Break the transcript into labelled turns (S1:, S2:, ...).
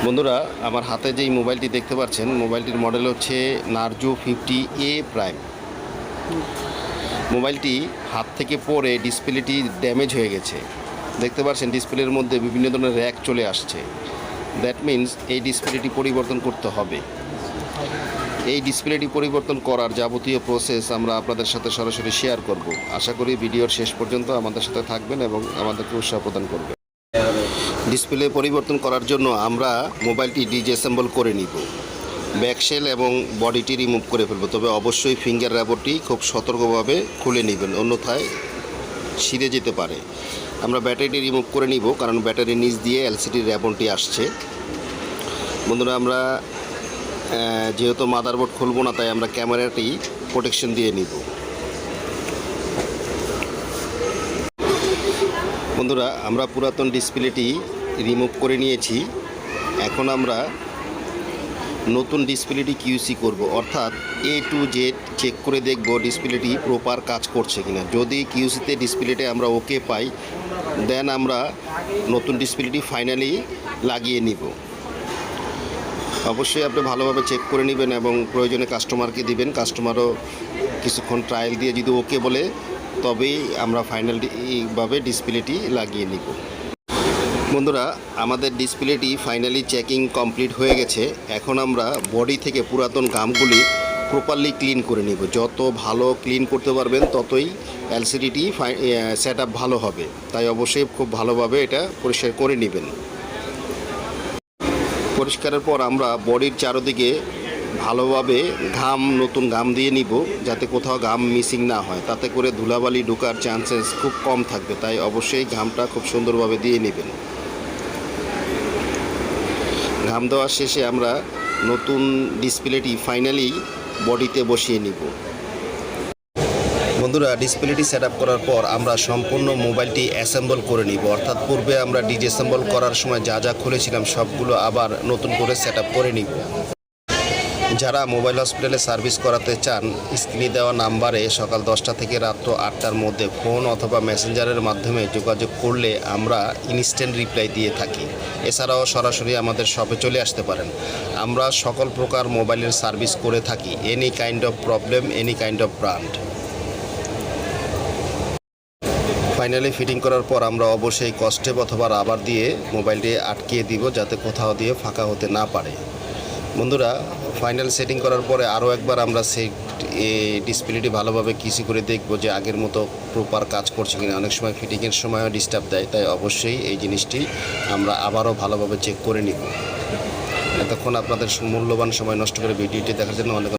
S1: বন্ধুরা, আমার হাতে যেই মোবাইলটি দেখতে পাচ্ছেন, মোবাইলটির মডেল হচ্ছে নার্জো 50A প্রাইম। মোবাইলটি হাত থেকে পড়ে ডিসপ্লেটি ড্যামেজ হয়ে গেছে। দেখতে পাচ্ছেন ডিসপ্লের মধ্যে বিভিন্ন ধরনের র্যাক চলে আসছে। দ্যাট মিন্স এই ডিসপ্লেটি পরিবর্তন করতে হবে। এই ডিসপ্লেটি পরিবর্তন করার যাবতীয় প্রসেস আমরা আপনাদের সাথে সরাসরি শেয়ার করব। আশা করি ভিডিওর শেষ পর্যন্ত আমাদের সাথে থাকবেন এবং আমাদেরকে উৎসাহ প্রদান করবেন। ডিসপ্লে পরিবর্তন করার জন্য আমরা মোবাইলটি ডিসঅ্যাসেম্বল করে নিব, ব্যাকশেল এবং বডিটি রিমুভ করে ফেলব। তবে অবশ্যই ফিঙ্গার র্যাবরটি খুব সতর্কভাবে খুলে নেবেন, অন্যথায় ছিঁড়ে যেতে পারে। আমরা ব্যাটারিটি রিমুভ করে নিব, কারণ ব্যাটারির নিচ দিয়ে এলসিডির র্যাবনটি আসছে। বন্ধুরা, আমরা যেহেতু মাদারবোর্ড খুলব না, তাই আমরা ক্যামেরাটি প্রোটেকশন দিয়ে নিব। বন্ধুরা, আমরা পুরাতন ডিসপ্লেটি রিমুভ করে নিয়েছি। এখন আমরা নতুন ডিসপ্লেটি কিউসি করব, অর্থাৎ A to Z চেক করে দেখব ডিসপ্লেটি প্রপার কাজ করছে কিনা। যদি কিউসিতে ডিসপ্লেতে আমরা ওকে পাই, দেন আমরা নতুন ডিসপ্লেটি ফাইনালি লাগিয়ে নিব। অবশ্যই আপনি ভালোভাবে চেক করে নেবেন এবং প্রয়োজনে কাস্টমারকে দিবেন। কাস্টমারও কিছুক্ষণ ট্রায়াল দিয়ে যদি ওকে বলে, তবেই আমরা ফাইনালভাবে ডিসপ্লেটি লাগিয়ে নিব। বন্ধুরা, আমাদের ডিসপ্লেটি ফাইনালি চেকিং কমপ্লিট হয়ে গেছে। এখন আমরা বডি থেকে পুরাতন গামগুলি প্রপারলি ক্লিন করে নিব। যত ভালো ক্লিন করতে পারবেন, ততই এলসিডিটি সেট আপ ভালো হবে। তাই অবশ্যই খুব ভালোভাবে এটা পরিষ্কার করে নেবেন। পরিষ্কারের পর আমরা বডির চারদিকে ভালোভাবে নতুন গাম দিয়ে নিব, যাতে কোথাও গাম মিসিং না হয়। তাতে করে ধুলাবালি ঢোকার চান্সেস খুব কম থাকবে। তাই অবশ্যই গামটা খুব সুন্দরভাবে দিয়ে নেবেন। ঘাম দেওয়ার শেষে আমরা নতুন ডিসপ্লেটি ফাইনালি বডিতে বসিয়ে নিব। বন্ধুরা, ডিসপ্লেটি সেট আপ করার পর আমরা সম্পূর্ণ মোবাইলটি অ্যাসেম্বল করে নিব। অর্থাৎ পূর্বে আমরা ডিসঅ্যাসেম্বল করার সময় যা যা খুলেছিলাম সবগুলো আবার নতুন করে সেট আপ করে নিব। যারা মোবাইল হসপিটালে সার্ভিস করাতে চান, স্ক্রিনে দেওয়া নাম্বারে সকাল 10টা থেকে রাত্র 8টার মধ্যে ফোন অথবা মেসেঞ্জারের মাধ্যমে যোগাযোগ করলে আমরা ইনস্ট্যান্ট রিপ্লাই দিয়ে থাকি। এছাড়াও সরাসরি আমাদের শপে চলে আসতে পারেন। আমরা সকল প্রকার মোবাইলের সার্ভিস করে থাকি, any kind of problem, any kind of brand. Finally fitting করার পর আমরা অবশ্যই কস্টেপ অথবা রাবার দিয়ে মোবাইলটি আটকিয়ে দিব, যাতে কোথাও দিয়ে ফাঁকা হতে না পারে। বন্ধুরা, ফাইনাল সেটিং করার পরে আরও একবার আমরা ডিসপ্লেটি ভালোভাবে কিসি করে দেখব যে আগের মতো প্রপার কাজ করছে কিনা। অনেক সময় ফিটিংয়ের সময়ও ডিস্টার্ব দেয়, তাই অবশ্যই এই জিনিসটি আমরা আবারও ভালোভাবে চেক করে নিব। এতক্ষণ আপনাদের মূল্যবান সময় নষ্ট করে ভিডিওটি দেখার জন্য অনেক